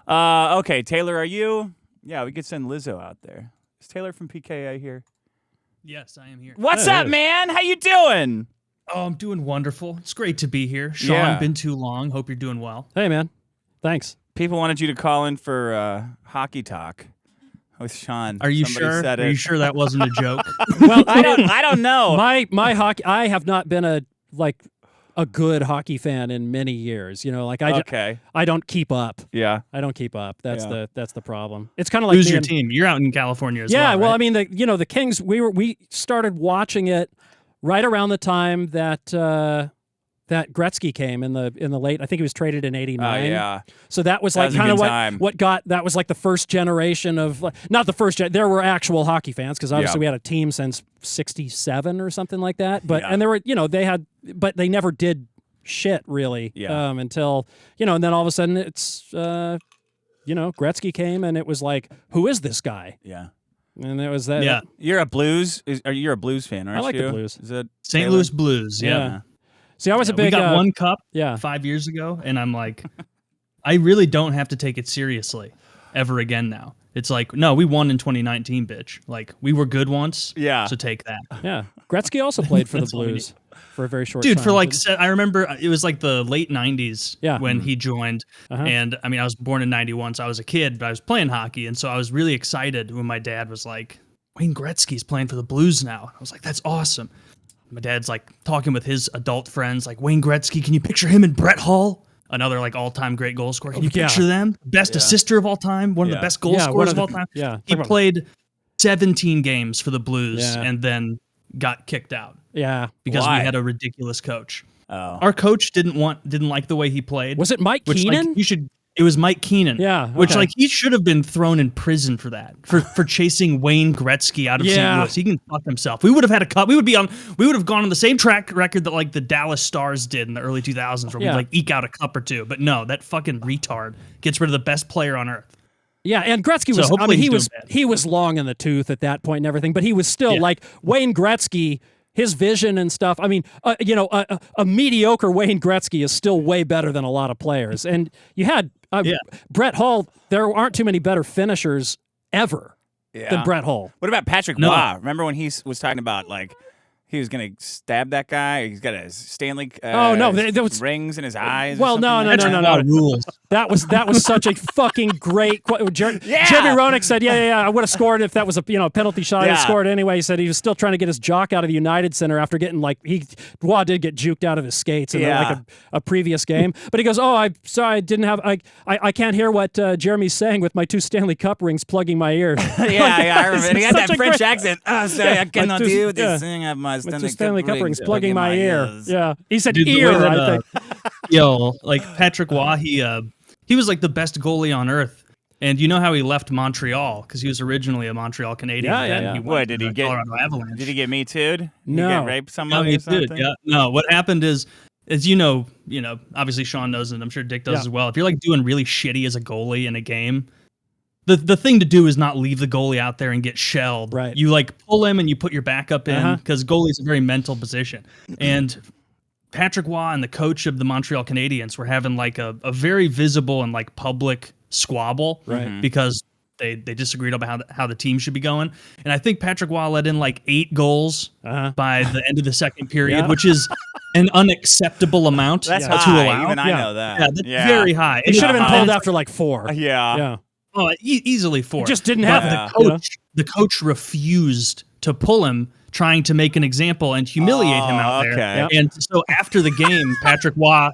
Okay, Taylor, are you? Yeah, we could send Lizzo out there. Is Taylor from PKA here? Yes, I am here. What's up, man? How you doing? Oh, I'm doing wonderful. It's great to be here. Sean, been too long. Hope you're doing well. Hey, man. Thanks. People wanted you to call in for hockey talk with Sean. Are you Somebody sure? said Are it. you sure that wasn't a joke? Well, I don't know. My hockey. I have not been a good hockey fan in many years. You know, like I don't keep up. Yeah. I don't keep up. That's the problem. It's kind of like who's your team? You're out in California as well. Yeah. Well, right? I mean, the Kings. We started watching it right around the time that that Gretzky came in the late. I think he was traded in '89. Yeah. So that was like kind of that was like the first generation of not the first. There were actual hockey fans because obviously we had a team since '67 or something like that. But and there were but they never did shit really until and then all of a sudden it's Gretzky came and it was like, who is this guy? Yeah. And it was that. Yeah. You're a Blues. You're a Blues fan, aren't you? I like the Blues. Is it St. Louis Blues? Yeah. See, I was a big. We got one cup 5 years ago, and I'm like, I really don't have to take it seriously ever again now. It's like, no, we won in 2019, bitch. Like, we were good once. Yeah. So take that. Yeah. Gretzky also played for the Blues for a very short time. Dude, for like, I remember it was like the late 90s when he joined. And I mean, I was born in 91, so I was a kid, but I was playing hockey. And so I was really excited when my dad was like, Wayne Gretzky's playing for the Blues now. I was like, that's awesome. My dad's like talking with his adult friends, like Wayne Gretzky. Can you picture him and Brett Hull? Another like all-time great goal scorer. Can you picture them? Best assister of all time. One of the best goal scorers of all time. Yeah. He played 17 games for the Blues and then got kicked out. Yeah. Because we had a ridiculous coach. Oh. Our coach didn't like the way he played. Was it Mike Keenan? Like, it was Mike Keenan. Yeah. Okay. Which like he should have been thrown in prison for that. For chasing Wayne Gretzky out of St. Louis. He can fuck himself. We would have had a cup. We would have gone on the same track record that like the Dallas Stars did in the early 2000s where we'd like eke out a cup or two. But no, that fucking retard gets rid of the best player on earth. Yeah, and Gretzky was he was long in the tooth at that point and everything, but he was still like Wayne Gretzky. His vision and stuff. I mean, a mediocre Wayne Gretzky is still way better than a lot of players. And you had Brett Hull. There aren't too many better finishers ever than Brett Hull. What about Patrick Waugh? Remember when he was talking about like he was going to stab that guy? He's got a Stanley there was rings in his eyes. Well, no. Rules. That was such a fucking great. Jeremy Roenick said, I would have scored if that was a penalty shot. I scored anyway. He said he was still trying to get his jock out of the United Center after getting Waugh did get juked out of his skates in a previous game. But he goes, I'm sorry, I didn't have I can't hear what Jeremy's saying with my 2 Stanley Cup rings plugging my ears. I remember. He had that French accent. Oh, sorry, I cannot deal with this thing. I have my Stanley Cup rings plugging my ear. Yeah, he said Dude, ear. I think. Like Patrick Waugh, he was like the best goalie on earth. And you know how he left Montreal because he was originally a Montreal Canadian. Yeah. What did he get? Colorado Avalanche. Did he get Me Too'd? No. Did he get raped somebody or something? Yeah. No. What happened is you know, obviously Sean knows it. I'm sure Dick does as well. If you're like doing really shitty as a goalie in a game. The thing to do is not leave the goalie out there and get shelled. Right. You like pull him and you put your backup in because goalie's a very mental position. And Patrick Waugh and the coach of the Montreal Canadiens were having like a very visible and like public squabble because they disagreed about how the team should be going. And I think Patrick Waugh let in like 8 goals by the end of the second period, which is an unacceptable amount to allow. Even I know that. Yeah, that's very high. It should have been pulled after like 4. Yeah. Oh, easily 4. He just didn't have the coach refused to pull him, trying to make an example and humiliate him out there. And so after the game, Patrick Waugh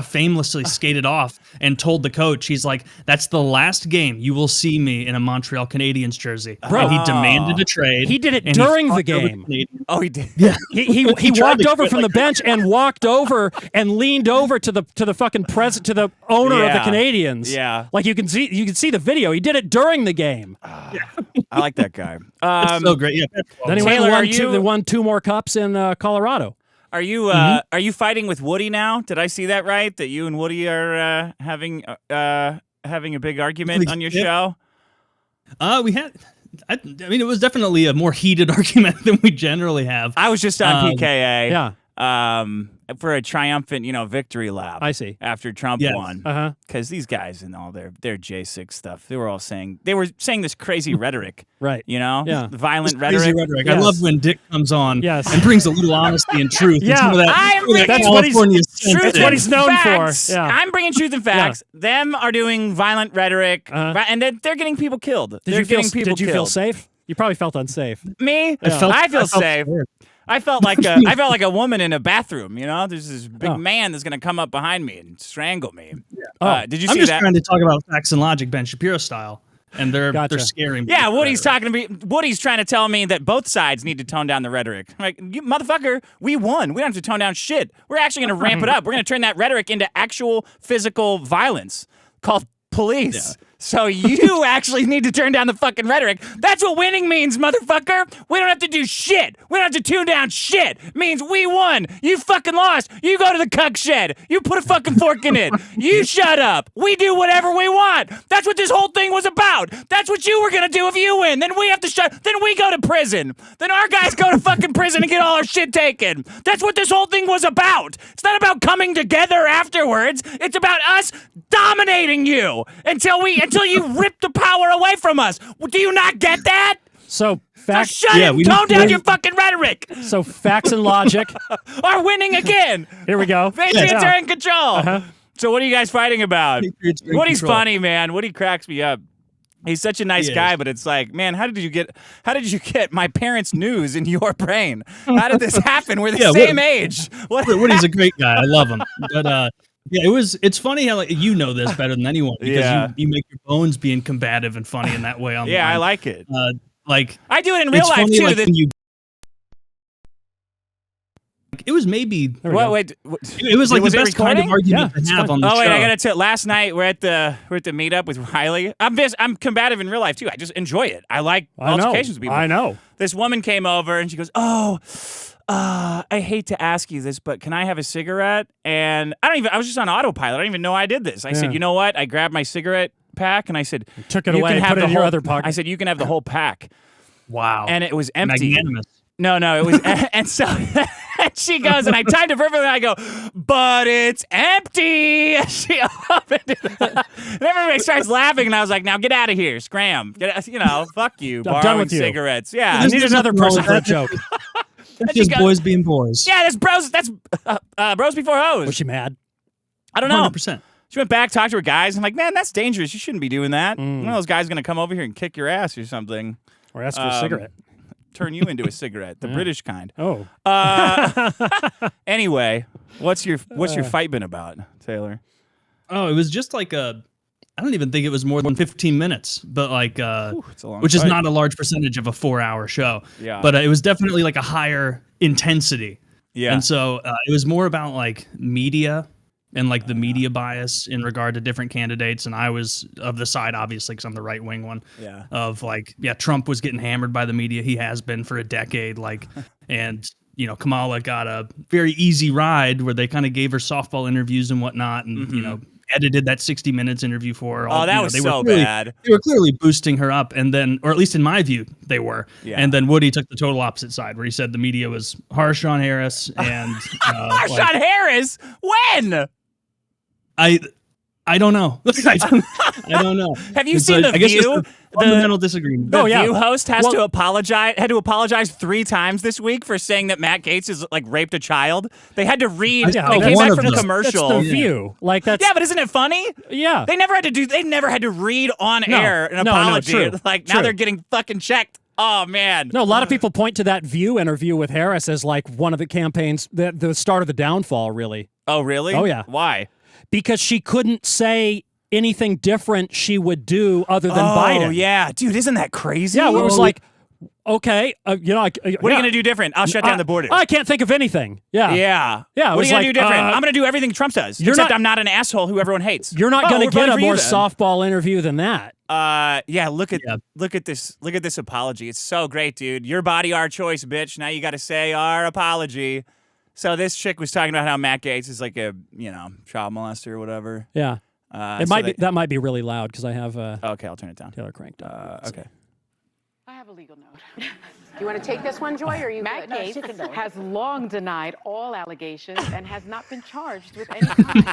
famously skated off and told the coach, he's like, "That's the last game you will see me in a Montreal Canadiens jersey." Bro, and he demanded a trade. He did it during the game. Oh, he did. Yeah, he walked over from the bench and walked over and leaned over to the fucking to the owner of the Canadiens. Yeah, like you can see the video. He did it during the game. I like that guy. That's so great. Yeah. Then he won 2 more cups in Colorado. Are you fighting with Woody now? Did I see that right? That you and Woody are having a big argument on your show? We had. I mean, it was definitely a more heated argument than we generally have. I was just on PKA. Yeah. for a triumphant, victory lap. I see. After Trump won. Because these guys and all their J6 stuff, they were saying this crazy rhetoric. Right. Yeah. Violent rhetoric. rhetoric. Yes. I love when Dick comes on and brings a little honesty and truth. Yeah. And that's what he's known facts. for. Yeah. I'm bringing truth and facts. Them are doing violent rhetoric, and they're getting people killed. Did you feel safe? You probably felt unsafe. Me? Yeah. I feel safe. Scared. I felt like a woman in a bathroom. There's this big man that's gonna come up behind me and strangle me. Yeah. Did you see that? I'm just trying to talk about facts and logic, Ben Shapiro style, and they're scaring me. Yeah, Woody's trying to tell me that both sides need to tone down the rhetoric. I'm like, you motherfucker, we won. We don't have to tone down shit. We're actually gonna ramp it up. We're gonna turn that rhetoric into actual physical violence called police. Yeah. So you actually need to turn down the fucking rhetoric. That's what winning means, motherfucker. We don't have to do shit. We don't have to tune down shit. It means we won. You fucking lost. You go to the cuck shed. You put a fucking fork in it. You shut up. We do whatever we want. That's what this whole thing was about. That's what you were gonna do if you win. Then we have to then we go to prison. Then our guys go to fucking prison and get all our shit taken. That's what this whole thing was about. It's not about coming together afterwards. It's about us dominating you until you rip the power away from us. Do you not get that? So facts. So shut it. Tone down your fucking rhetoric. So facts and logic are winning again. Here we go. Patriots are in control. So what are you guys fighting about? Woody's funny, man. Woody cracks me up. He's such a nice guy, but it's like, man, how did you get my parents' news in your brain? How did this happen? We're the same age. Woody's a great guy. I love him. But it's funny how you know this better than anyone because you make your bones being combative and funny in that way online. Yeah, I like it. I do it in real life too. It was maybe wait. It was like the best kind of argument to have on the show. Oh wait, I gotta tell. Last night we're at the meetup with Riley. I'm combative in real life too. I just enjoy it. I like altercations with people. I know. This woman came over and she goes, I hate to ask you this, but can I have a cigarette? And I was just on autopilot. I don't even know I did this. I said, you know what? I grabbed my cigarette pack and I said, took it away and put it in your other pocket. I said, you can have the whole pack. Wow. And it was empty. Magnanimous. No, it was, and so she goes, and I timed it perfectly, and I go, but it's empty. She opened it up. And everybody starts laughing, and I was like, now get out of here, scram. Fuck you, borrowing cigarettes. Yeah. I need another person for a joke. That's just boys being boys. Yeah, that's bros before hoes. Was she mad? I don't know. 100%. She went back, talked to her guys. I'm like, man, that's dangerous. You shouldn't be doing that. One of those guys is going to come over here and kick your ass or something. Or ask for a cigarette. Turn you into a cigarette, the British kind. Oh. Anyway, what's your fight been about, Taylor? Oh, it was just like I don't even think it was more than 15 minutes, but it's a long which fight. is not a large percentage of a 4-hour show. Yeah. But it was definitely like a higher intensity. Yeah. And so it was more about like media and like the media bias in regard to different candidates. And I was of the side, obviously, because I'm the right wing one. Yeah. Of Trump was getting hammered by the media. He has been for a decade. And Kamala got a very easy ride where they kind of gave her softball interviews and whatnot, and edited that 60 Minutes interview for her. That was so bad. They were clearly boosting her up, and then, or at least in my view, they were. Yeah. And then Woody took the total opposite side, where he said the media was harsh on Harris and harsh on Harris. When? I don't know. I don't know. Have you seen The View? Fundamental disagreement. The View host had to apologize 3 times this week for saying that Matt Gaetz has raped a child. They had to read. They came back from the commercial. That's The View. That's yeah, but isn't it funny? Yeah. They never had to read on air an apology. True. Now they're getting fucking checked. Oh man. No, a lot of people point to that View interview with Harris as one of the campaigns, the start of the downfall. Really. Oh really? Oh yeah. Why? Because she couldn't say anything different she would do other than Biden. Oh, yeah. Dude, isn't that crazy? Yeah, it was like, okay, what are you going to do different? I'll shut down the border. I can't think of anything. Yeah. Yeah. Yeah. What are you going to do different? I'm going to do everything Trump does, except I'm not an asshole who everyone hates. You're not going to get a more softball interview than that. Yeah, look at this apology. It's so great, dude. Your body, our choice, bitch. Now you got to say our apology. So this chick was talking about how Matt Gaetz is like a, child molester or whatever. Yeah. That might be really loud because I have okay, I'll turn it down. Taylor cranked up. Okay. I have a legal note. You want to take this one, Joy, or are you Matt good? Gaetz No, has long denied all allegations and has not been charged with any crime.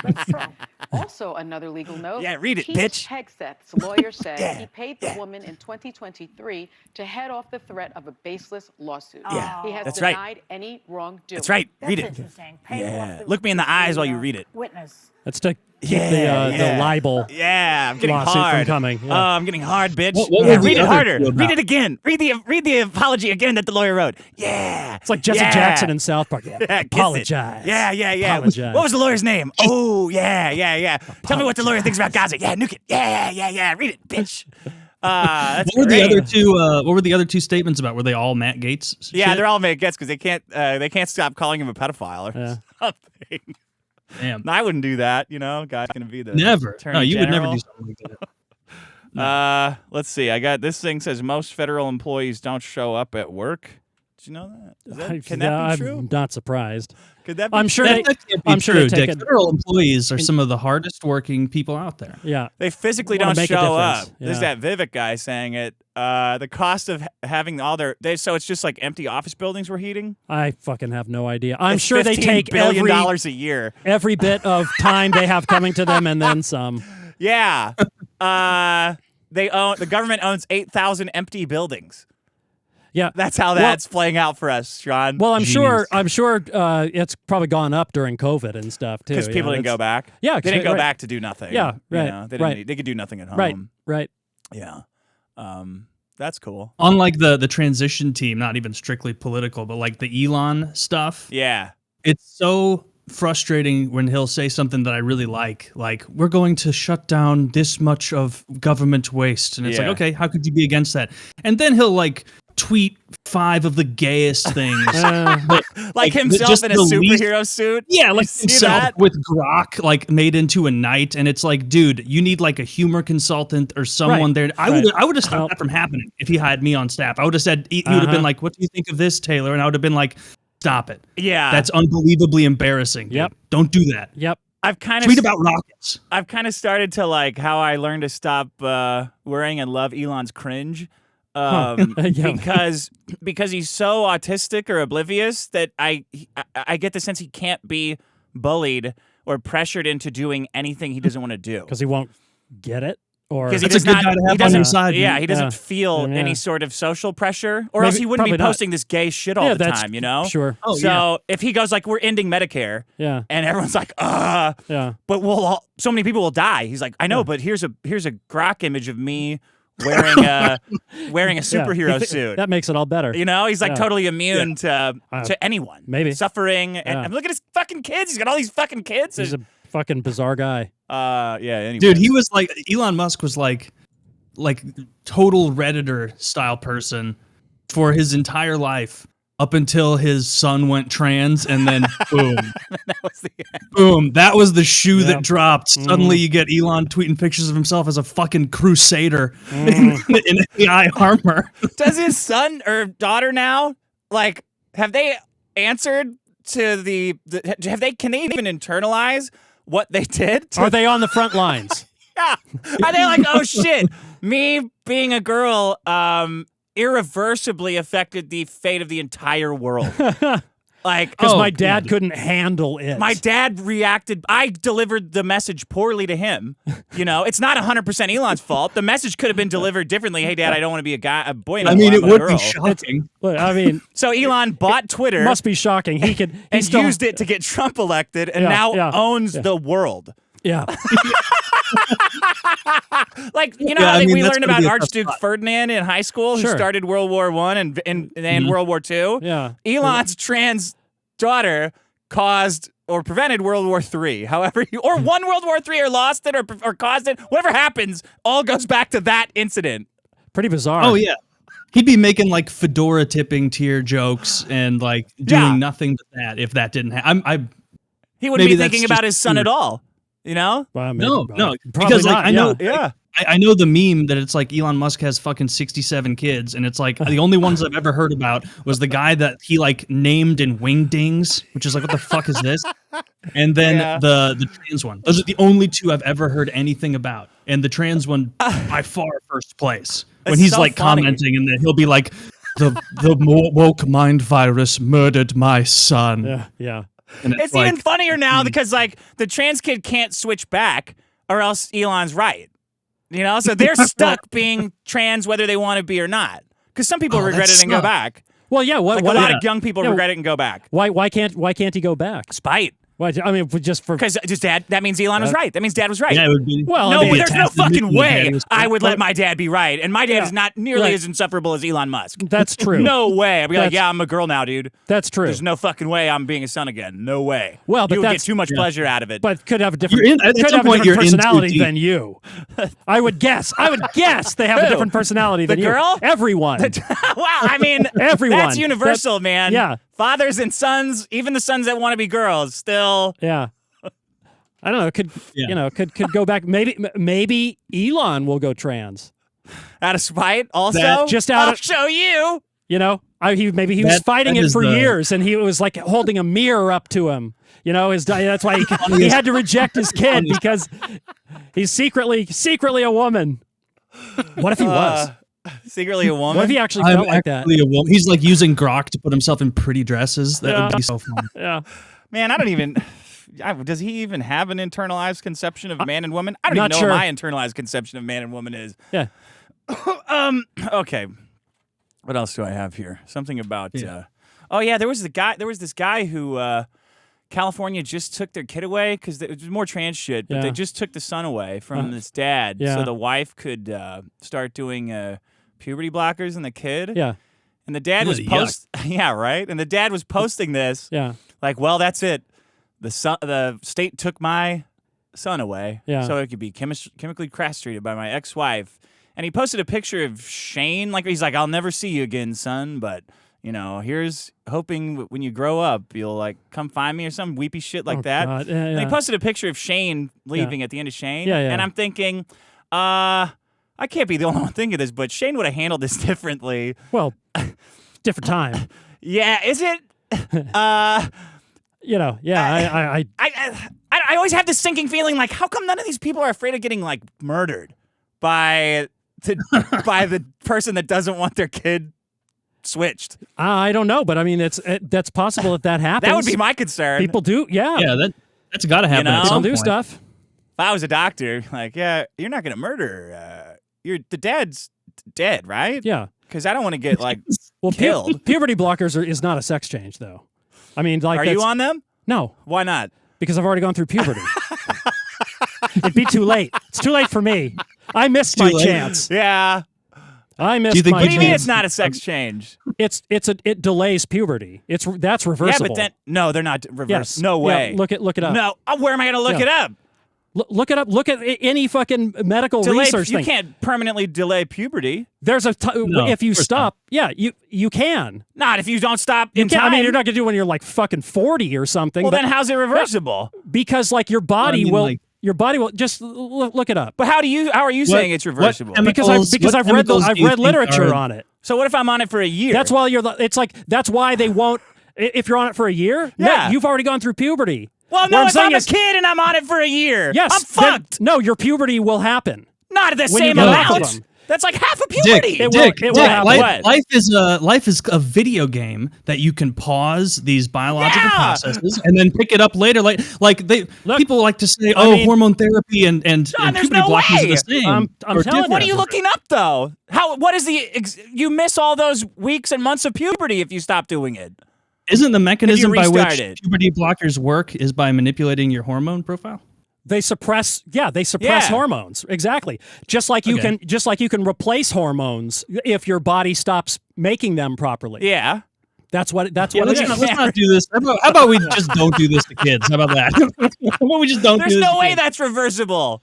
That's true. Also, another legal note. Yeah, read it, Keith bitch. Hegseth's lawyer said he paid the woman in 2023 to head off the threat of a baseless lawsuit. Yeah, he has that's denied right. any wrongdoing. That's right. Read That's it. interesting. Yeah. Look me in the eyes while you read it. Witness. That's to keep the libel Yeah, I'm getting lawsuit hard. from coming. Yeah. Oh, I'm getting hard, bitch. What Yeah, were the read it other harder. two about? Read it again. Read the apology again that the lawyer wrote. Yeah. It's like Jesse Jackson in South Park. Yeah, kiss it. Apologize. Yeah. Apologize. What was the lawyer's name? Oh, yeah. Tell me what the lawyer thinks about Gaza. Yeah, nuke it. Yeah. Read it, bitch. That's What were the great. other two? What were the other two statements about? Were they all Matt Gaetz? Yeah, shit? they're all Matt Gaetz because they can't stop calling him a pedophile or something. Damn. I wouldn't do that, Guy's gonna be the Never. Attorney No, you would never General. do something like that. Let's see. I got this thing says most federal employees don't show up at work. Did you know that? Can that be true? I'm not surprised. Could that be I'm sure That they. can't be I'm sure true, they take Dick. it. Federal employees are some of the hardest working people out there. Yeah. They physically Wanna don't make a show up. difference. There's Yeah. that Vivek guy saying it. The cost of having all so it's just like empty office buildings we're heating. I fucking have no idea. I'm It's sure they $15 take billion every a year. every bit of time they have coming to them and then some. Yeah. The government owns 8,000 empty buildings. Yeah. That's how that's playing out for us, Sean. Well, I'm Jeez. sure it's probably gone up during COVID and stuff too. Because people didn't go back. Yeah, They didn't go right. back to do nothing. Yeah, right, They didn't right. they could do nothing at home. Right. Yeah. That's cool. Unlike the transition team, not even strictly political, but like the Elon stuff. Yeah. It's so frustrating when he'll say something that I really like we're going to shut down this much of government waste, and it's Yeah. like, okay, how could you be against that? And then he'll like tweet 5 of the gayest things. Like himself just in a the least- superhero suit. Yeah, You like see himself that? with Grok, like made into a knight, and it's like, dude, you need like a humor consultant or someone Right, there. I would have stopped that from happening if he had me on staff. I would have said he would have been like, "What do you think of this, Taylor?" And I would have been like, "Stop it. Yeah. That's unbelievably embarrassing. Dude. Yep. Don't do that. Yep. I've kind of Tweet about rockets." I've kind of started to like how I learned to stop worrying and love Elon's cringe. Yeah. Because he's so autistic or oblivious that I get the sense he can't be bullied or pressured into doing anything he doesn't want to do. Because he won't get it. Or Because he That's does a good not, guy to he have on doesn't- your side, Yeah, man. he doesn't Yeah. feel Yeah. any sort of social pressure, or else Maybe- he wouldn't be probably not. posting this gay shit all Yeah, the that's time, you know? Sure. Oh, So if he goes like, we're ending Medicare, Yeah. and everyone's like, Yeah. but so many people will die. He's like, I know, but here's a Grok image of me wearing a superhero suit. That makes it all better. You know, he's like Yeah. totally immune to anyone. Maybe. Suffering. And look at his fucking kids. He's got all these fucking kids. He's a fucking bizarre guy. Anyway. Dude, he was like, Elon Musk was like total Redditor style person for his entire life up until his son went trans, and then boom. That was the end. Boom. That was the shoe Yeah. that dropped. Suddenly you get Elon tweeting pictures of himself as a fucking crusader in AI armor. Does his son or daughter now, like, have they answered to can they even internalize what they did? Are they on the front lines? Yeah. Are they like, oh shit, me being a girl irreversibly affected the fate of the entire world? Like, Because Oh, my dad couldn't handle it. my dad reacted. I delivered the message poorly to him. You know, it's not 100% Elon's fault. The message could have been delivered differently. Hey, Dad, I don't want to be a boy anymore. I mean, it I'm a would girl. be shocking. Look, I mean, So Elon bought Twitter must be shocking. He could and used it to get Trump elected, and Yeah, now yeah, owns the world. Yeah. Like, you know Yeah, how I mean, we that's learned gonna about be a tough Archduke spot. Ferdinand in high school, who Sure. started World War I and World War II? Yeah. Elon's trans daughter caused or prevented World War III. However, or won World War III or lost it or caused it. Whatever happens, all goes back to that incident. Pretty bizarre. Oh, yeah. He'd be making like fedora tipping tier jokes and like doing Yeah. nothing but that if that didn't happen. He wouldn't Maybe be that's thinking about just his son too- at all. You know? Well, No, probably because like not, I know, Yeah. I know the meme that it's like Elon Musk has fucking 67 kids, and it's like the only ones I've ever heard about was the guy that he like named in Wingdings, which is like, what the fuck is this? And then the trans one. Those are the only two I've ever heard anything about, and the trans one by far first place. when he's so like funny. commenting, and then he'll be like, the woke mind virus murdered my son. Yeah. And It's like, even funnier now because like the trans kid can't switch back, or else Elon's right. You know, so they're stuck being trans whether they want to be or not. Because some people regret it and go back. Well, yeah. What, Like a lot of young people regret it and go back. Why can't he go back? Spite. Why? I mean, just for Because dad. That means Elon was right. That means dad was right. yeah, it would be. Well, no, I mean, there's no fucking way I would let right. my dad be right, and my dad Yeah. is not nearly Right. as insufferable as Elon Musk. That's true. No way. I'd be like, That's- yeah, I'm a girl now, dude. That's true. There's no fucking way I'm being a son again. No way. Well, but you would get that's- too much pleasure out of it. But could have a different, You're in- at could some have a point, different you're in too personality deep. than you. I would guess they have a Who? different personality than The you. girl? Everyone. wow, I mean, Everyone. That's universal, man. yeah. Fathers and sons, even the sons that want to be girls, still. Yeah. I don't know. Could go back. Maybe Elon will go trans. Out of spite, also. I'll show you. You know, maybe he was fighting that it is for the- years, and he was like holding a mirror up to him. You know, that's why he had to reject his kid because he's secretly a woman. What if he was? Secretly a woman. What if he actually I'm felt like that? actually a woman. He's like using Grok to put himself in pretty dresses. That would be so fun. Yeah. Man, I don't even. Does he even have an internalized conception of man and woman? I don't Not even know sure. what my internalized conception of man and woman is. Yeah. Okay. What else do I have here? Something about. Oh yeah, there was this guy who California just took their kid away because it was more trans shit, but they just took the son away from his dad, so the wife could start doing puberty blockers in the kid. Yeah. And the dad was yeah, right. And the dad was posting this. Yeah. Like, well, that's it. The state took my son away, so it could be chemically castrated by my ex-wife. And he posted a picture of Shane. Like, he's like, I'll never see you again, son, but you know, here's hoping when you grow up, you'll like come find me or some weepy shit like that. God. And he posted a picture of Shane leaving at the end of Shane. Yeah, yeah. And I'm thinking, I can't be the only one thinking this, but Shane would have handled this differently. Well, different time. Yeah, is it? You know, yeah. I always have this sinking feeling like, how come none of these people are afraid of getting like murdered by the person that doesn't want their kid switched? I don't know, but I mean, that's possible that happens. That would be my concern. People do, Yeah, that's got to happen. You know? At People some do point. stuff. If I was a doctor, like, yeah, you're not gonna murder. The dad's dead, right? Yeah. Because I don't want to get like Well, killed. puberty blockers is not a sex change, though. I mean, like, Are you on them? No, Why not? because I've already gone through puberty. It'd be too late. It's too late for me. I missed my late. chance. Yeah. I missed Do you think my What do you mean chance. it's not a sex change? It delays puberty. That's reversible. Yeah, but then no, they're not reverse. Yes. No Yeah, way. look it up. No. Where am I gonna look Yeah. it up? Look it up. Look at any fucking medical Delay, research you thing. can't permanently delay puberty. There's a No, if you of course stop. Yeah, you can. Not if you don't stop You in can. time. I mean, you're not gonna do it when you're like fucking 40 or something. well, but then how's it reversible? because like your body mean, will. like- Your body will just look it up. But how are you saying it's reversible? Because I've read literature on it. So what if I'm on it for a year? That's why that's why they won't. If you're on it for a year, Yeah. no, you've already gone through puberty. Well, What no, if saying I'm a is- kid and I'm on it for a year, Yes, I'm then- fucked. No, your puberty will happen. Not the when you same get off of amount. them. That's like half a Dick, puberty. It will happen. What? life is a video game that you can pause these biological Yeah. processes and then pick it up later. People like to say, I mean- hormone therapy and there's puberty no blockers way. are the same. I'm or telling you. What are you different. looking up though? What is you miss all those weeks and months of puberty if you stop doing it? Isn't the mechanism by which restart it. puberty blockers work is by manipulating your hormone profile? They suppress Yeah. hormones. Exactly. Just like you can replace hormones if your body stops making them properly. Yeah. That's what it Let's is. not do this. How about we just don't do this to kids? How about that? How about we just don't There's do this no to way kids? that's reversible.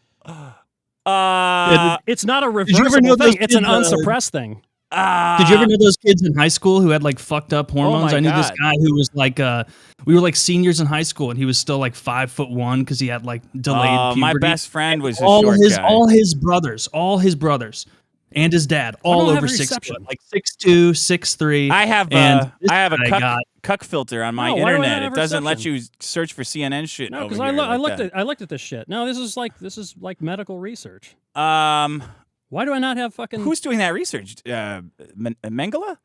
It's not a you ever reversible know those thing. It's an kids, unsuppressed thing. Did you ever know those kids in high school who had like fucked up hormones? my I knew this God. guy who was like, we were like seniors in high school, and he was still like 5'1" because he had like delayed puberty. my best friend was a all short his guy. all his brothers, and his dad, all don't have over a 6 reception. foot, like 6'2", 6'3". I have and this I have a guy cuck filter on my No, why do I not internet. It have doesn't let reception? you search for CNN shit. No, over because here I like looked that. at this shit. No, this is like medical research. Why do I not have fucking? Who's doing that research? Mengele?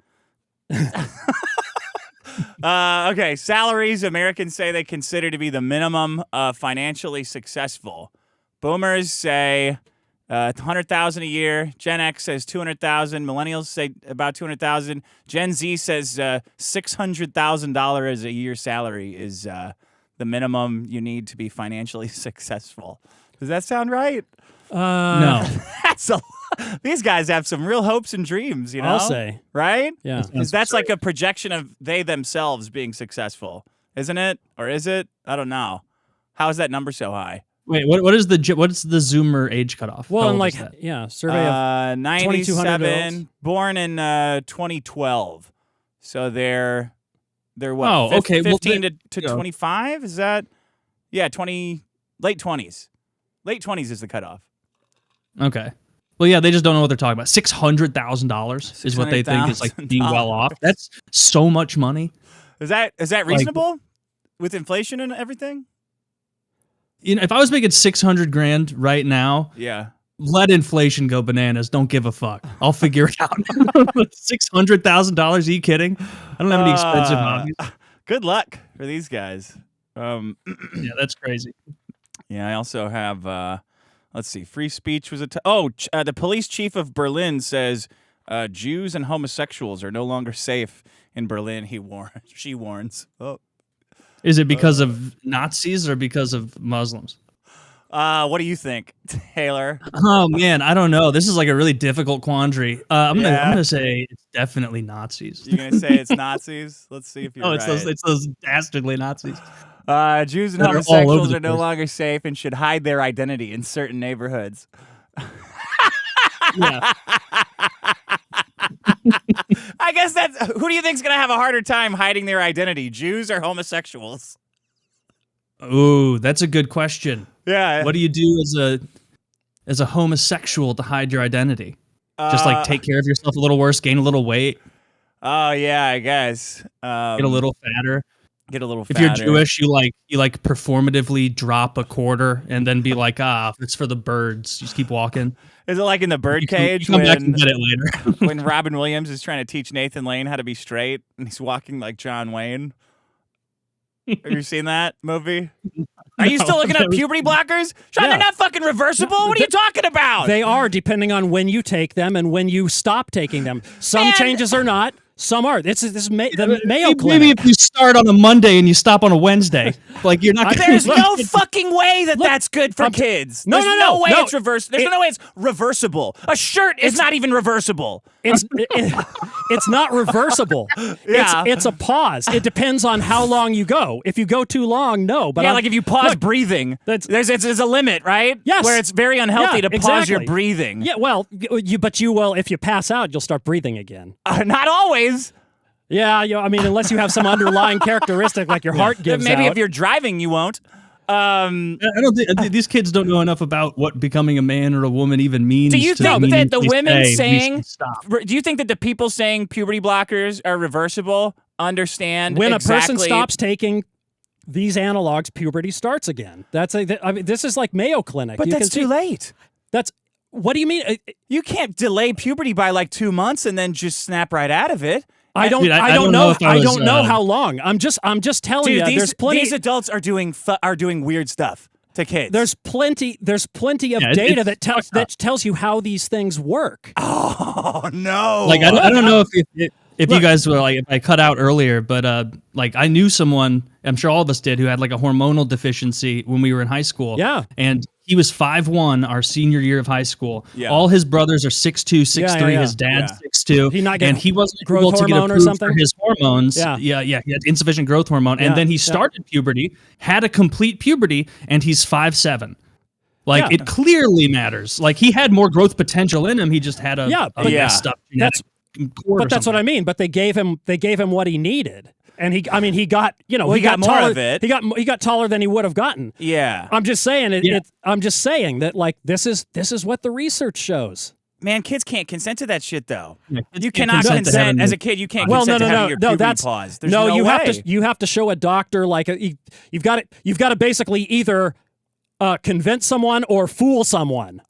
Okay, salaries Americans say they consider to be the minimum financially successful. Boomers say 100,000 a year. Gen X says 200,000. Millennials say about 200,000. Gen Z says $600,000 a year salary is the minimum you need to be financially successful. Does that sound right? No. These guys have some real hopes and dreams, you know? I'll say. Right? Yeah. Because that's like a projection of they themselves being successful, isn't it? Or is it? I don't know. How is that number so high? Wait, what's the Zoomer age cutoff? Well, How and old like, is that? yeah, survey of 97, born in 2012. So they're what? Oh, okay. 15 well, to 25? Is that? Yeah, late 20s. Late 20s is the cutoff. Okay. Well, yeah, they just don't know what they're talking about. $600,000 is what they think is like being well off. That's so much money. Is that reasonable with inflation and everything? You know, if I was making $600,000 right now, Yeah. let inflation go bananas. Don't give a fuck. I'll figure it out. $600,000? Are you kidding? I don't have any expensive hobbies. Good luck for these guys. Yeah, that's crazy. Yeah, I also have. Let's see. Free speech was the police chief of Berlin says Jews and homosexuals are no longer safe in Berlin. She warns. Oh. Is it because of Nazis or because of Muslims? What do you think, Taylor? Oh man, I don't know. This is like a really difficult quandary. I'm gonna say it's definitely Nazis. You're gonna say it's Nazis? Let's see if you're right. It's those dastardly Nazis. Jews and homosexuals are no longer safe and should hide their identity in certain neighborhoods. Yeah. I guess who do you think's gonna have a harder time hiding their identity, Jews or homosexuals? Ooh, that's a good question. Yeah. What do you do as a homosexual to hide your identity? Just like take care of yourself a little worse, gain a little weight. Oh yeah, I guess. Get a little fatter. Get a little If fatter. you're Jewish, you performatively drop a quarter and then be like, it's for the birds. You just keep walking. Is it like in the birdcage you come back and get it later. when Robin Williams is trying to teach Nathan Lane how to be straight and he's walking like John Wayne? Have you seen that movie? Are you still looking at puberty blockers? Sean, they're not fucking reversible. What are you talking about? They are, depending on when you take them and when you stop taking them. Some changes are not. Some are. This is the Mayo Clinic. Maybe if you start on a Monday and you stop on a Wednesday, like you're not. There's no fucking way that's good for kids. There's no way it's reversible. There's no way it's reversible. A shirt is not even reversible. It's not reversible. Yeah. It's a pause. It depends on how long you go. If you go too long, no. But like if you pause breathing, there's a limit, right? Yes. Where it's very unhealthy to pause your breathing. Yeah. Well, you will. If you pass out, you'll start breathing again. Not always. Yeah. I mean, unless you have some underlying characteristic like your heart gives Maybe out. if you're driving, you won't. I don't think these kids don't know enough about what becoming a man or a woman even means. Do you think that the women saying? Stop. Do you think that the people saying puberty blockers are reversible understand when exactly? A person stops taking these analogs, puberty starts again? This is like Mayo Clinic. But that's too late. What do you mean? You can't delay puberty by like 2 months and then just snap right out of it. I don't know how long. I'm just telling you. There's plenty. These adults are doing weird stuff to kids. There's plenty of data that tells you how these things work. Oh no! Like I don't know if you guys were like, if I cut out earlier, but like I knew someone, I'm sure all of us did, who had like a hormonal deficiency when we were in high school. Yeah. And he was 5'1" our senior year of high school. Yeah. All his brothers are 6'2", 6'3". Yeah. His dad's 6'2". And he wasn't growth able to get hormone or approved something? for his hormones. Yeah. He had insufficient growth hormone. And then he started puberty, had a complete puberty, and he's 5'7". Like it clearly matters. Like he had more growth potential in him. He just had a messed up genetic cord. But that's what I mean. But they gave him what he needed. And he got he got more taller, of it. He got taller than he would have gotten. Yeah. I'm just saying I'm just saying that like this is what the research shows. Man, kids can't consent to that shit though. Yeah, you cannot consent as a kid. You can't consent to having your puberty paused. There's no you way. have to show a doctor like you've got to basically either convince someone or fool someone.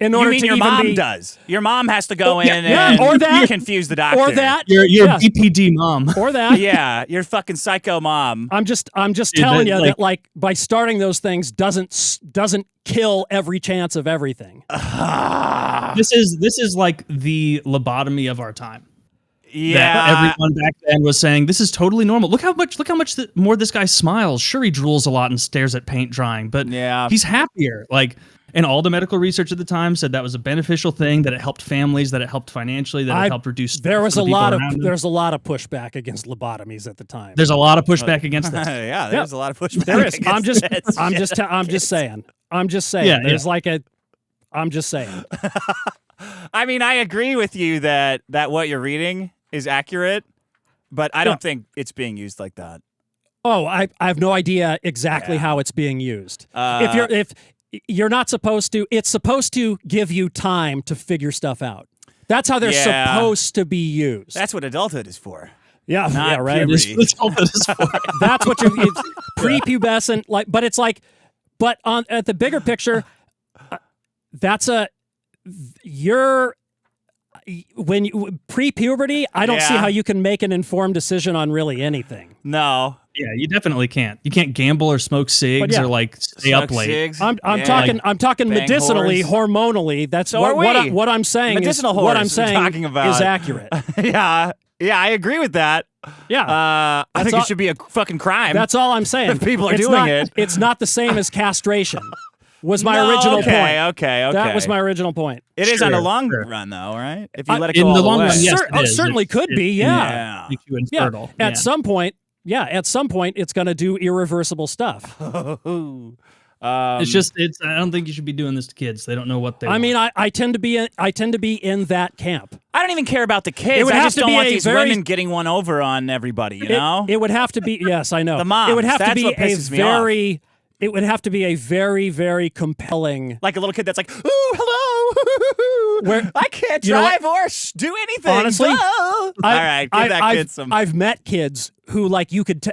in order you mean to your even mom be, does? Your mom has to go in or that, confuse the doctor. or that, Your yeah, BPD mom. or that. Yeah, your fucking psycho mom. I'm just Dude, telling you that, that like by starting those things doesn't kill every chance of everything. This is like the lobotomy of our time. Yeah, That everyone back then was saying this is totally normal. Look how much more this guy smiles. Sure, he drools a lot and stares at paint drying, but he's happier. Like, and all the medical research at the time said that was a beneficial thing. That it helped families. That it helped financially. That it helped reduce. There's a lot of pushback against lobotomies at the time. There's a lot of pushback against this. yeah, there's a lot of pushback. There is. against I'm just saying. Yeah, There's like a. I'm just saying. I mean, I agree with you that what you're reading is accurate, but I don't think it's being used like that. Oh, I have no idea exactly how it's being used. If you're not supposed to, it's supposed to give you time to figure stuff out. That's how they're supposed to be used. That's what adulthood is for. Yeah, Not right. puberty. That's what you're it's prepubescent. Like, but it's like, but at the bigger picture, when you pre-puberty, I don't see how you can make an informed decision on really anything. No. Yeah, you definitely can't. You can't gamble or smoke cigs or like stay up late. Cigs. I'm talking medicinally, whores. hormonally. That's So what I'm saying. Medicinal what whores I'm saying we're talking about. is accurate. Yeah, I agree with that. Yeah, I think it should be a fucking crime. That's all I'm saying. If people are doing it. It's not the same as castration. Was my original point. Okay. That was my original point. It is on a long run, though, right? If you let it in go the all long the way. run, yes, it is. Certainly could be. Yeah. Makes you infertile. At some point, it's going to do irreversible stuff. I don't think you should be doing this to kids. They don't know what they want. I mean, I tend to be in that camp. I don't even care about the kids. I just don't want these women getting one over on everybody, you know? It would have to be, yes, I know. The moms, it would have that's to be what pisses me off. It would have to be a very, very compelling. Like a little kid that's like, ooh, hello. I can't drive or do anything. Honestly, all right, give that kid some. I've met kids who like you could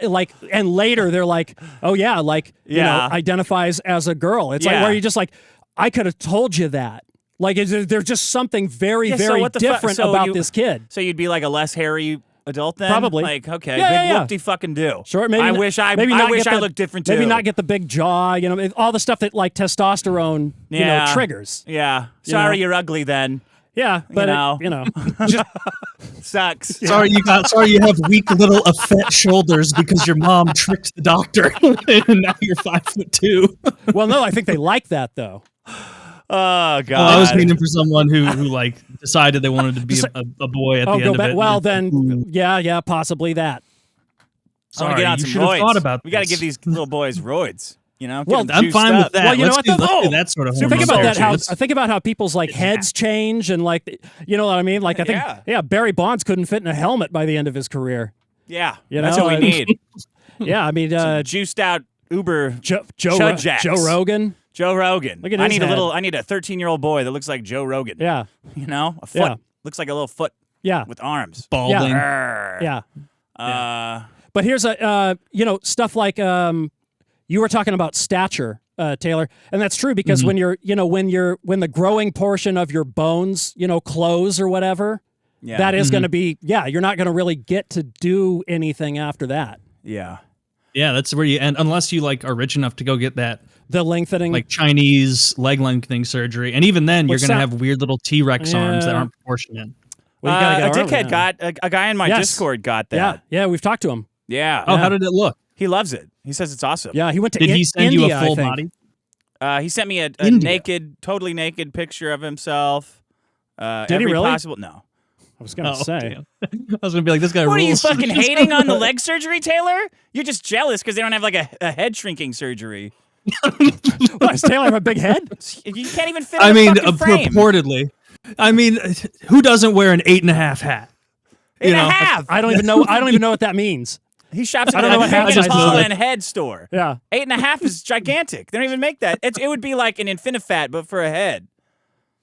and later they're like, oh yeah, like you know, identifies as a girl. It's like where you're just like, I could have told you that. Like there's just something very, very different about this kid. So you'd be like a less hairy adult then? Probably. Like, okay, big whoop-de-fucking do. Sure, maybe I wish I looked different too. Maybe not get the big jaw, you know, all the stuff that like testosterone, you know, triggers. Yeah. Sorry, you're ugly then. Yeah, but you know. Sucks. Sorry you have weak little effete shoulders because your mom tricked the doctor and now you're 5'2". Well, no, I think they like that though. Oh God! I was meaning for someone who like decided they wanted to be a boy at the end of it. Well, then, yeah, possibly that. Sorry, get on some should have roids. thought about We got to this. give these little boys roids. You know, well, I'm fine with that. Well, you know let's what? do that sort of. Think about that. hormone Think about how people's like heads change and like, you know what I mean? Like I think, Barry Bonds couldn't fit in a helmet by the end of his career. Yeah, you that's know? what we need. Yeah, I mean, juiced out Uber Joe Rogan. Joe Rogan. Look at his head. I need a 13-year-old boy that looks like Joe Rogan. Yeah. You know, a foot. Yeah. Looks like a little foot. Yeah. With arms. balding. Yeah. But here's stuff like you were talking about stature, Taylor, and that's true because when the growing portion of your bones, close or whatever, that is going to be, you're not going to really get to do anything after that. Yeah. Yeah, that's where you end, unless you are rich enough to go get the lengthening, like Chinese leg lengthening surgery, and even then you're going to have weird little T-Rex arms that aren't proportionate. Well, a dickhead got a guy in my Discord got that. Yeah, we've talked to him. Yeah. Oh, how did it look? He loves it. He says it's awesome. Yeah, he went to Did he send India, you a full body? He sent me a totally naked picture of himself. Did he really? No. I was going to say. I was going to be like, this guy rules. What are you fucking hating on the leg surgery, Taylor? You're just jealous because they don't have like a head shrinking surgery. What, does Taylor have a big head? You can't even fit in a fucking frame. Purportedly. I mean, who doesn't wear an 8.5 hat? 8.5. I don't even know what that means. He shops I at don't know what a hat tall size and head store. Yeah. 8.5 is gigantic. They don't even make that. It would be like an Infinifat, but for a head.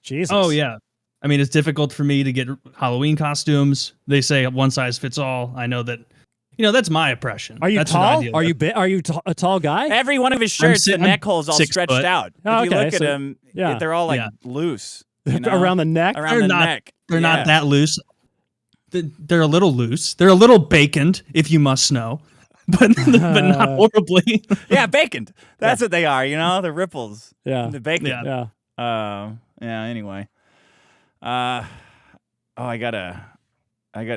Jesus. Oh, yeah. I mean, it's difficult for me to get Halloween costumes. They say one size fits all. I know that, That's my impression. Are you That's an tall? ideal Are you look. a tall guy? Every one of his shirts, the neck hole's all 6 stretched foot. out. Oh, If you okay, look at so- them, yeah. they're all like Yeah. loose. Around the neck? Around the neck. They're not that loose. They're a little loose. They're a little baconed, if you must know, but not horribly. Yeah, baconed. That's what they are. The ripples. Yeah. The bacon. Yeah. Yeah. Yeah. Anyway. I got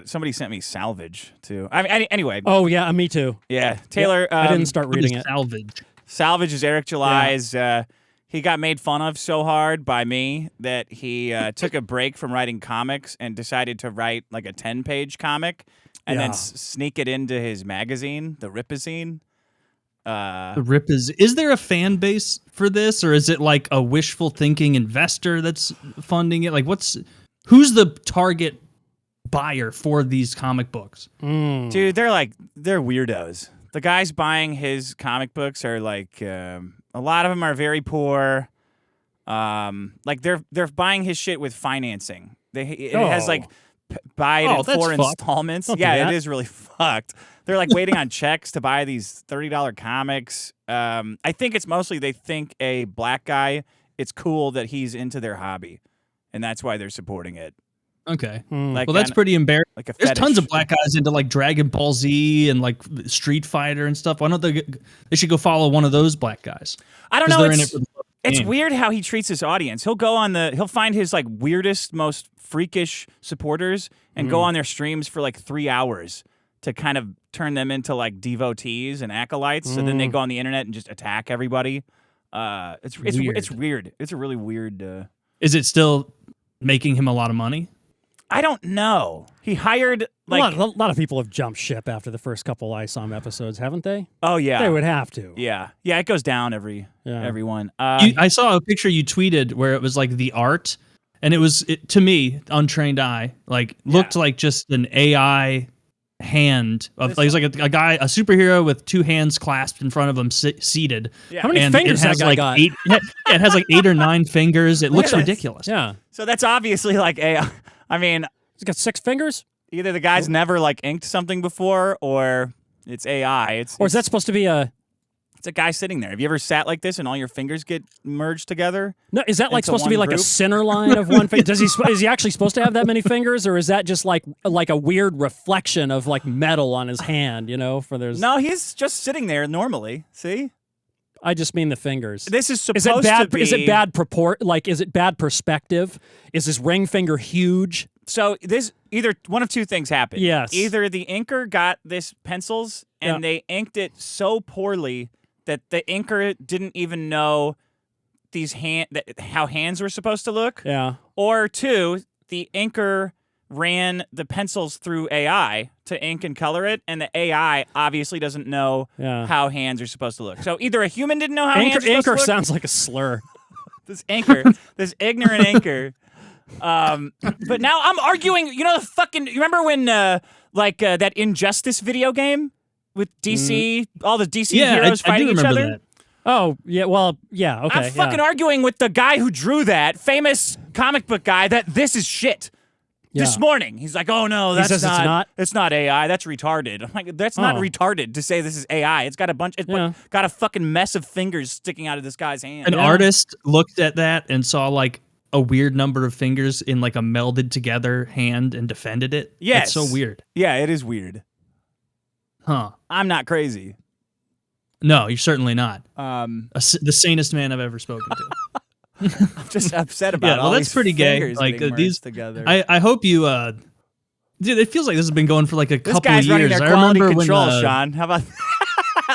somebody sent me Salvage too. Anyway. Oh yeah, me too. Yeah, Taylor. I didn't start reading it. Salvage. Salvage is Eric July's. He got made fun of so hard by me that he took a break from writing comics and decided to write like a 10-page comic and then sneak it into his magazine, The Ripazine. The Rip is there a fan base for this, or is it like a wishful thinking investor that's funding it? Like, who's the target buyer for these comic books? Dude, they're weirdos. The guys buying his comic books are like a lot of them are very poor. Like they're buying his shit with financing. It has like buy it in that's 4 fucked. installments. Don't do Yeah, that. it is really fucked. They're like waiting on checks to buy these $30 comics. I think it's mostly they think a black guy, it's cool that he's into their hobby, and that's why they're supporting it. Okay. Like, Well, that's pretty embarrassing. like a There's fetish. tons of black guys into like Dragon Ball Z and like Street Fighter and stuff. Why don't they should go follow one of those black guys? I don't 'Cause know. they're in it for the It's game. weird how he treats his audience. He'll find his like weirdest, most freakish supporters and go on their streams for like 3 hours to kind of turn them into like devotees and acolytes. So then they go on the internet and just attack everybody. It's Weird. It's weird. It's a really weird. Is it still making him a lot of money? I don't know. He hired like a lot of people have jumped ship after the first couple ISOM episodes, haven't they? oh yeah, They would have to. yeah. It goes down every one. I saw a picture you tweeted where it was like the art, and to me, untrained eye, like looked like just an AI hand of like, it was like a guy, a superhero with 2 hands clasped in front of him, seated. Yeah. How many And fingers it has that guy like got? 8. It has like 8 or 9 fingers. It looks at this. ridiculous. Yeah. So that's obviously like AI. I mean, He's got 6 fingers? either the guy's never like inked something before, or it's AI. Or is that supposed to be a It's a guy sitting there. Have you ever sat like this and all your fingers get merged together? No, is that like Into supposed to be one like a group? center line of one finger? Is he actually supposed to have that many fingers, or is that just like a weird reflection of like metal on his hand? No, he's just sitting there normally. See? I just mean the fingers. This is supposed Is it bad? to be. Is it bad is it bad perspective? Is his ring finger huge? So this either one of two things happened. Yes. Either the inker got this pencils and they inked it so poorly that the inker didn't even know how hands were supposed to look. Yeah. Or 2, the inker ran the pencils through AI to ink and color it, and the AI obviously doesn't know how hands are supposed to look. So either a human didn't know how hands are supposed to Anchor look. sounds like a slur. This ignorant anchor. But now I'm arguing. You remember when that Injustice video game with DC, all the DC heroes I do fighting each remember other? that. Oh yeah, well yeah, okay. I'm fucking arguing with the guy who drew that famous comic book guy that this is shit. This morning, he's like, "Oh no, that's says it's not? It's not AI. That's retarded." I'm like, "That's not retarded to say this is AI. It's got a bunch. It's got a fucking mess of fingers sticking out of this guy's hand." An artist looked at that and saw like a weird number of fingers in like a melded together hand and defended it. Yes. It's so weird. Yeah, it is weird. Huh. I'm not crazy. No, you're certainly not. The sanest man I've ever spoken to. I'm just upset about all that's these pretty gay. fingers Like getting these merged together. I hope you. Dude, it feels like this has been going for like a This couple guy's of running years. their I quality remember control, when Sean. How about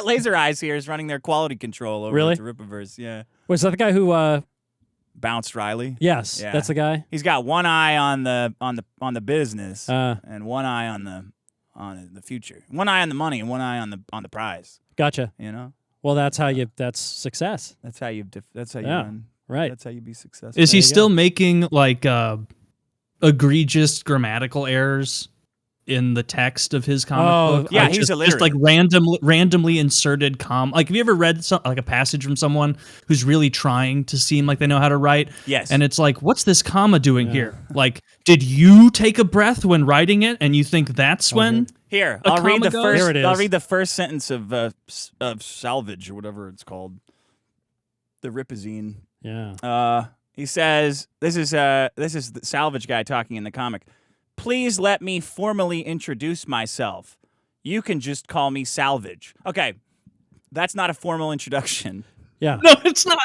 Laser Eyes here is running their quality control over Really? at the Rippaverse. Yeah. Was that the guy who? Bounced Riley. Yes, Yeah. that's the guy. He's got one eye on the business and one eye on the future. One eye on the money and one eye on the prize. Gotcha. You know? Well, that's success. That's how you Yeah. run. Right. That's how you be successful. Is he you still making like egregious grammatical errors in the text of his comic book. yeah, Like, he's just illiterate. like randomly inserted like have you ever read like a passage from someone who's really trying to seem like they know how to write? Yes. And it's like, what's this comma doing here? Like, did you take a breath when writing it and you think that's when Here, a I'll read comma the goes? first. Here it is. I'll read the first sentence of Salvage or whatever it's called, the Ripazine. Yeah. He says, "This is the Salvage guy talking in the comic. Please let me formally introduce myself. You can just call me Salvage." Okay, that's not a formal introduction. Yeah. No, it's not.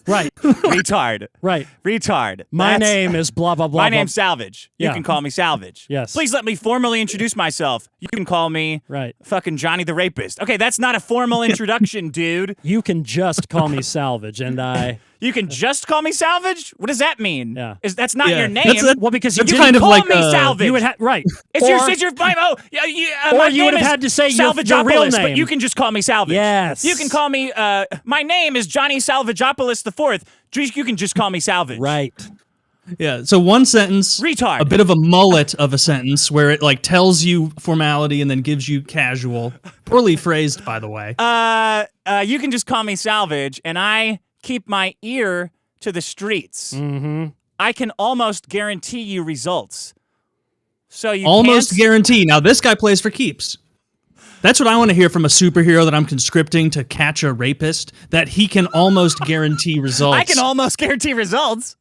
Right. Retard. Right. Retard. My That's- name is blah blah blah. My blah. name's Salvage. You Yeah. can call me Salvage. Yes. Please let me formally introduce myself. You can call me Right. fucking Johnny the Rapist. Okay, that's not a formal introduction, dude. You can just call me Salvage, and I. You can just call me Salvage? What does that mean? Yeah. That's not Yeah. your name. That's Well, because you That's didn't kind of call like me a- Salvage. You would have right. It's your my Or my you name would have is had to say your real Salvageopolis, name. but you can just call me Salvage. Yes. You can call me my name is Johnny Salvageopolis IV. You can just call me Salvage. Right. Yeah, so one sentence, Retard. a bit of a mullet of a sentence where it like tells you formality and then gives you casual. Poorly phrased, by the way. You can just call me Salvage, and I keep my ear to the streets. Mm-hmm. I can almost guarantee you results. So you Almost can't... guarantee. Now this guy plays for keeps. That's what I want to hear from a superhero that I'm conscripting to catch a rapist, that he can almost guarantee results. I can almost guarantee results.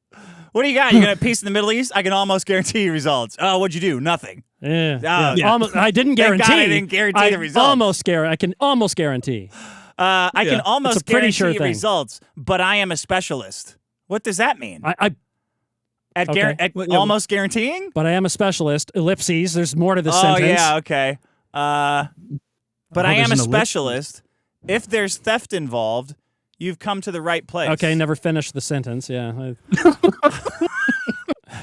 What do you got? You got a peace in the Middle East? I can almost guarantee you results. Oh, what'd you do? Nothing. Yeah. Yeah. Yeah. Almost, I didn't Thank guarantee. God I didn't guarantee the results. I can almost guarantee. I can Yeah. almost It's a pretty guarantee sure thing. results, but I am a specialist. What does that mean? I At okay. Well, yeah. almost guaranteeing? but I am a specialist. Ellipses. There's more to the Oh, sentence. yeah, okay. But I Oh, am a there's an ellipsis. specialist. If there's theft involved, you've come to the right place. Okay, never finished the sentence. Yeah.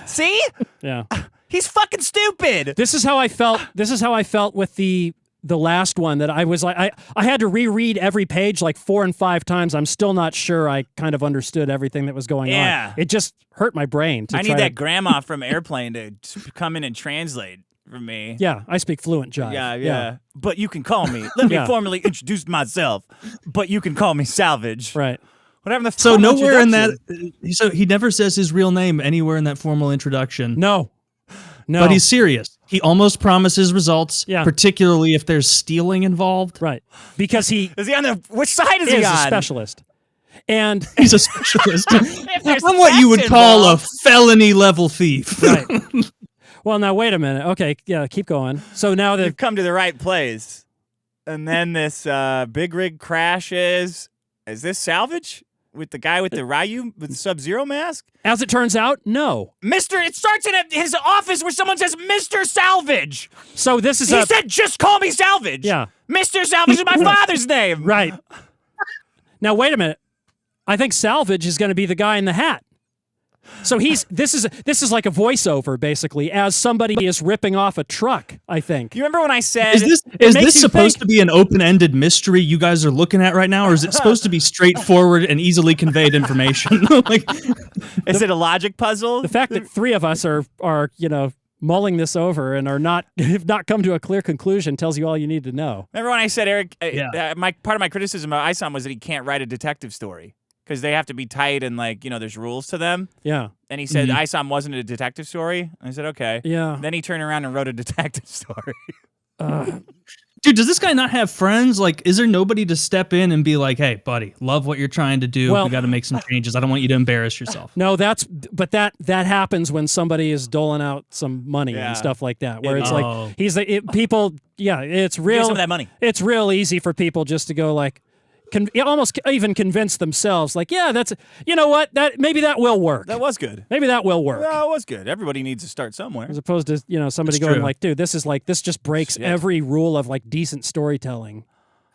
See? Yeah. He's fucking stupid. This is how I felt. This is how I felt with the last one, that I was like, I had to reread every page like 4 and 5 times. I'm still not sure I kind of understood everything that was going Yeah. on. It just hurt my brain. I need that grandma from Airplane to come in and translate for me. Yeah, I speak fluent jive. Yeah. But you can call me. Let me Yeah. formally introduce myself. But you can call me Salvage. Right. Whatever the So formal nowhere in that, introduction. so he never says his real name anywhere in that formal introduction. No. But he's serious. He almost promises results, Yeah. particularly if there's stealing involved. right, because he Is he on the which side is he is on? a specialist. And He's a specialist. If there's I'm what you would theft call a involved. felony level thief. right. Well, now wait a minute. Okay, yeah, keep going. So now You've the come to the right place. And then this big rig crashes. Is this Salvage? With the guy with the Ryu with the Sub-Zero mask? as it turns out, no. It starts in his office where someone says, Mr. Salvage. So this is He a said, just call me Salvage. Yeah. Mr. Salvage is my father's name. right. Now wait a minute. I think Salvage is going to be the guy in the hat. So this is like a voiceover basically, as somebody is ripping off a truck, I think. You remember when I said... Is makes this you supposed think- to be an open-ended mystery you guys are looking at right now, or is it supposed to be straightforward and easily conveyed information? Like, Is it a logic puzzle? The fact that 3 of us are mulling this over and are not have not come to a clear conclusion tells you all you need to know. Remember when I said, Eric, Yeah. part of my criticism of ISOM was that he can't write a detective story because they have to be tight and, like, there's rules to them. Yeah. And he said ISOM wasn't a detective story. I said, okay. Yeah. Then he turned around and wrote a detective story. dude, does this guy not have friends? Like, is there nobody to step in and be like, hey, buddy, love what you're trying to do. Well- We got to make some changes. I don't want you to embarrass yourself. No, but that happens when somebody is doling out some money Yeah. and stuff like that, where it's Oh. like people. Yeah, it's Give real. some of that money. It's real easy for people just to go like, almost even convince themselves like, yeah, that's maybe that will work. That was good. Maybe that will work. Yeah, it was good. Everybody needs to start somewhere. As opposed to somebody That's going true. like, dude, this just breaks Shit. every rule of like decent storytelling.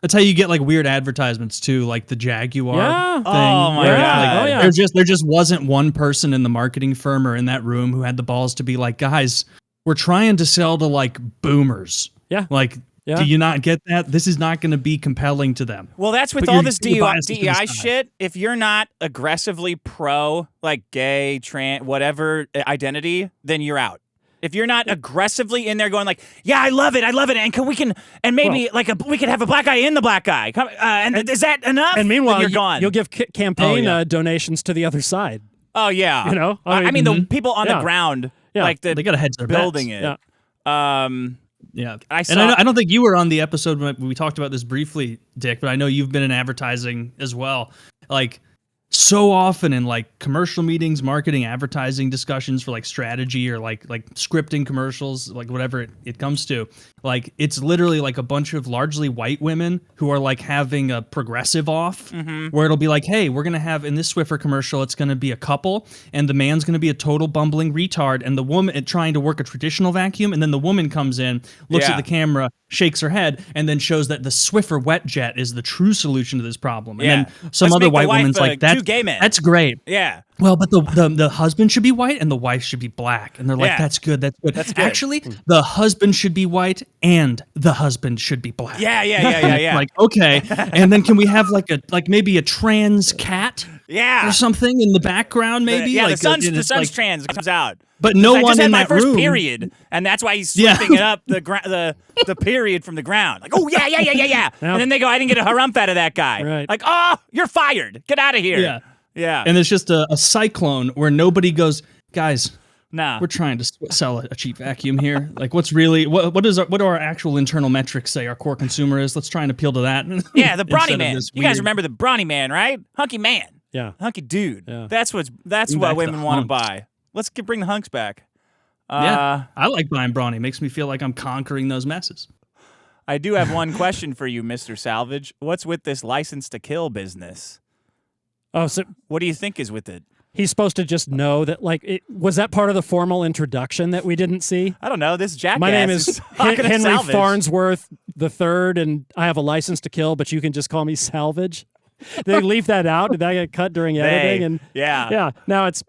That's how you get like weird advertisements too, like the Jaguar Yeah. thing. Oh, my where, God. like, Oh, yeah. there just wasn't one person in the marketing firm or in that room who had the balls to be like, guys, we're trying to sell to like boomers. Yeah. Like, Yeah. do you not get that? This is not going to be compelling to them. Well, that's with Put all your- this put your DEI, biases to the side. shit. If you're not aggressively pro, like gay, trans, whatever identity, then you're out. if you're not aggressively in there going like, yeah, I love it, and maybe we could have a black guy in the black guy. And is that enough? And meanwhile, you're gone. You'll give campaign donations to the other side. Oh yeah, you know. I mean the people on the ground, like they got to hedge their building bets. it. Yeah, I don't think you were on the episode when we talked about this briefly, Dick, but I know you've been in advertising as well. Like, so often in like commercial meetings, marketing, advertising discussions for like strategy or like scripting commercials, like whatever it comes to, like it's literally like a bunch of largely white women who are like having a progressive off where it'll be like, hey, we're going to have in this Swiffer commercial, it's going to be a couple and the man's going to be a total bumbling retard and the woman trying to work a traditional vacuum. And then the woman comes in, looks at the camera, shakes her head, and then shows that the Swiffer wet jet is the true solution to this problem. And then some other white woman's like, that's great. Yeah. Well, but the husband should be white and the wife should be black. And they're like, that's good. That's good. Actually, the husband should be white and the husband should be black. Yeah. Like, okay. And then can we have maybe a trans cat? Yeah. Or something in the background, maybe? The son's trans comes out. But no one in my that first room. period, and that's why he's sweeping it up the period from the ground. Like, oh yeah. And then they go, I didn't get a harumph out of that guy. Right. Like, oh, you're fired. Get out of here. Yeah. And it's just a cyclone where nobody goes, guys. Nah. We're trying to sell a cheap vacuum here. Like, what's really what do our actual internal metrics say our core consumer is? Let's try and appeal to that. Yeah, the brawny man. You guys remember the brawny man, right? Hunky man. Yeah. Hunky dude. Yeah. That's what women want to buy. Let's bring the hunks back. I like buying brawny. Makes me feel like I'm conquering those messes. I do have one question for you, Mr. Salvage. What's with this license to kill business? Oh, so what do you think is with it? He's supposed to just know that, was that part of the formal introduction that we didn't see? I don't know. This jackass. My name is Henry Farnsworth III, and I have a license to kill, but you can just call me Salvage. Did they leave that out? Did that get cut during editing? Yeah. Now it's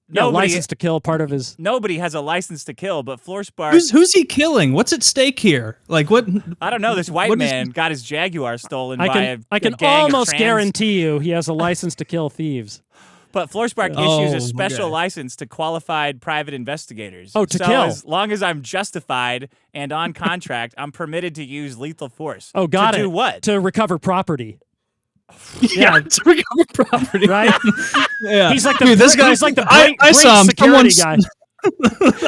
license to kill part of his. Nobody has a license to kill, but Floorspark. Who's he killing? What's at stake here? Like what? I don't know. This white man got his Jaguar stolen by a I can gang almost of trans. guarantee you he has a license to kill thieves. But Floorspark issues a special license to qualified private investigators. Oh, to kill. As long as I'm justified and on contract, I'm permitted to use lethal force. Oh, got it. To do what? To recover property. Yeah, to recover property. Right? Yeah. He's like the Brink security guy.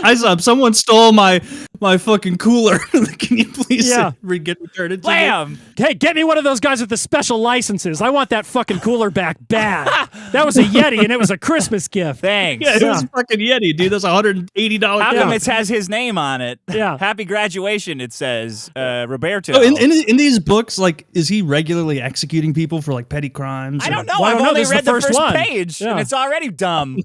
I saw him. Someone stole my fucking cooler. Can you please get returned to me? Hey, get me one of those guys with the special licenses. I want that fucking cooler back bad. That was a Yeti, and it was a Christmas gift. Thanks. Yeah, it was a fucking Yeti, dude. That's $180. How come it has his name on it? Yeah. Happy graduation, it says. Roberto. Oh, in these books, is he regularly executing people for petty crimes? I don't know. I've only read the first page, and it's already dumb.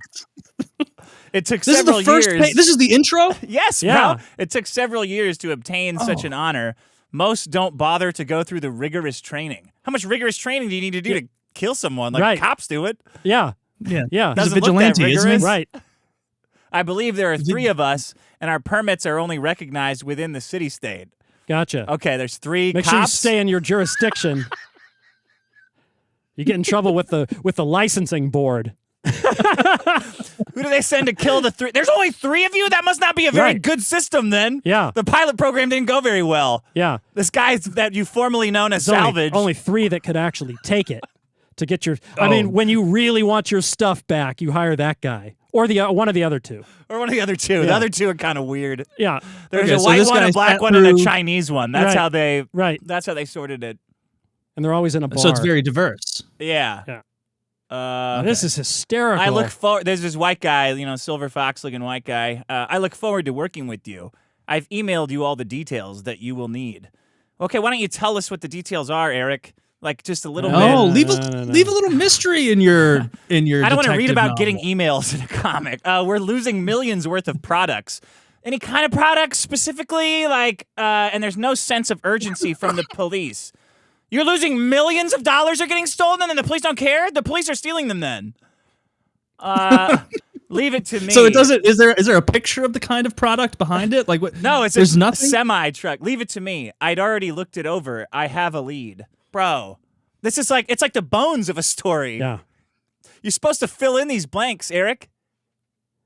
It took several years. This is the intro? Yes, bro. It took several years to obtain such an honor. Most don't bother to go through the rigorous training. How much rigorous training do you need to do to kill someone? Cops do it. Yeah. He's Doesn't a vigilante, look that isn't he? Right. I believe there are 3 of us, and our permits are only recognized within the city-state. Gotcha. Okay, there's 3 Make cops. sure you stay in your jurisdiction. You get in trouble with the licensing board. Who do they send to kill the 3? There's only 3 of you? That must not be a very good system then. Yeah. The pilot program didn't go very well. Yeah. This guy's that you formerly known as Salvage. Only 3 that could actually take it to get your. I mean, when you really want your stuff back, you hire that guy or one of the other 2. Or one of the other 2. Yeah. The other 2 are kind of weird. Yeah. There's a white one, a black one, and a Chinese one. That's how they. Right. That's how they sorted it. And they're always in a bar. So it's very diverse. Yeah. Yeah. This is hysterical. I look forward. There's this white guy, silver fox looking white guy. I look forward to working with you. I've emailed you all the details that you will need. Okay, why don't you tell us what the details are, Eric? Just a little bit. Oh, leave a little mystery in your. I don't want to read about novel. getting emails in a comic. We're losing millions worth of products. Any kind of products specifically, and there's no sense of urgency from the police. You're losing millions of dollars are getting stolen, and the police don't care? The police are stealing them then. Leave it to me. So it doesn't. Is there a picture of the kind of product behind it? What? No, there's a nothing? semi truck. Leave it to me. I'd already looked it over. I have a lead, bro. This is it's like the bones of a story. Yeah. You're supposed to fill in these blanks, Eric.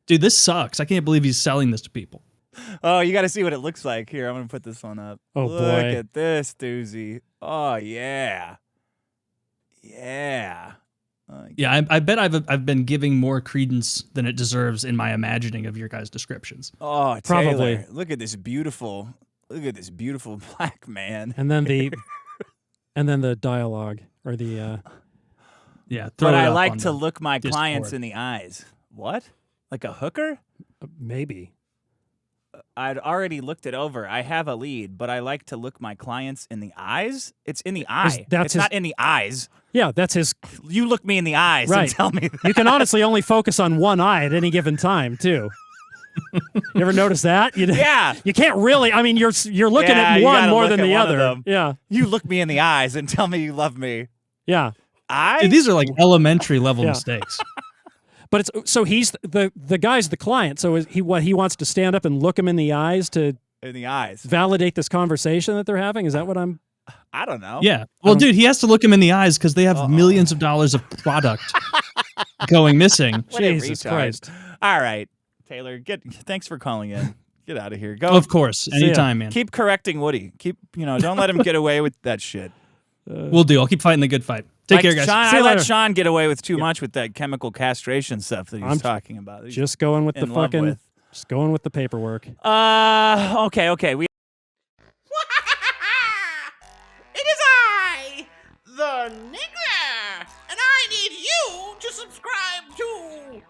Dude, this sucks. I can't believe he's selling this to people. Oh, you got to see what it looks like. Here, I'm going to put this one up. Oh, Look boy. at this doozy. Oh, yeah. Yeah. Yeah, I bet I've been giving more credence than it deserves in my imagining of your guys' descriptions. Oh, Probably. Taylor, look at this beautiful black man. And then the dialogue or the Yeah, But I it up like on to the look my Discord. clients in the eyes. What? Like a hooker? maybe. I'd already looked it over. I have a lead, but I like to look my clients in the eyes. It's in the eye. It's not in the eyes. Yeah, that's his. You look me in the eyes Right. and tell me that. You can honestly only focus on one eye at any given time, too. You ever notice that? Yeah. You can't really. I mean, you're looking Yeah, at you one gotta more look than at the one of other. them. Yeah, You look me in the eyes and tell me you love me. yeah. Dude, these are like elementary level Yeah. mistakes. But it's so he's the guy's the client. So is he wants to stand up and look him in the eyes to In the eyes. validate this conversation that they're having. Is that what I'm? I don't know. Yeah. Well, dude, he has to look him in the eyes because they have millions of dollars of product going missing. What a Jesus retard. Christ. All right, Taylor. Thanks for calling in. Get out of here. Go. Of course, ya. anytime, man. Keep correcting Woody. Don't let him get away with that shit. We'll do. I'll keep fighting the good fight. Take care, guys. Sean, See I you let later. Sean get away with too much with that chemical castration stuff that he was I'm talking about. He's Just going with the in love fucking. with. Just going with the paperwork. Okay. We. It is I, the nigger, and I need you to subscribe to,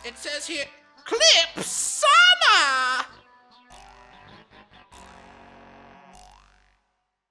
it says here, clips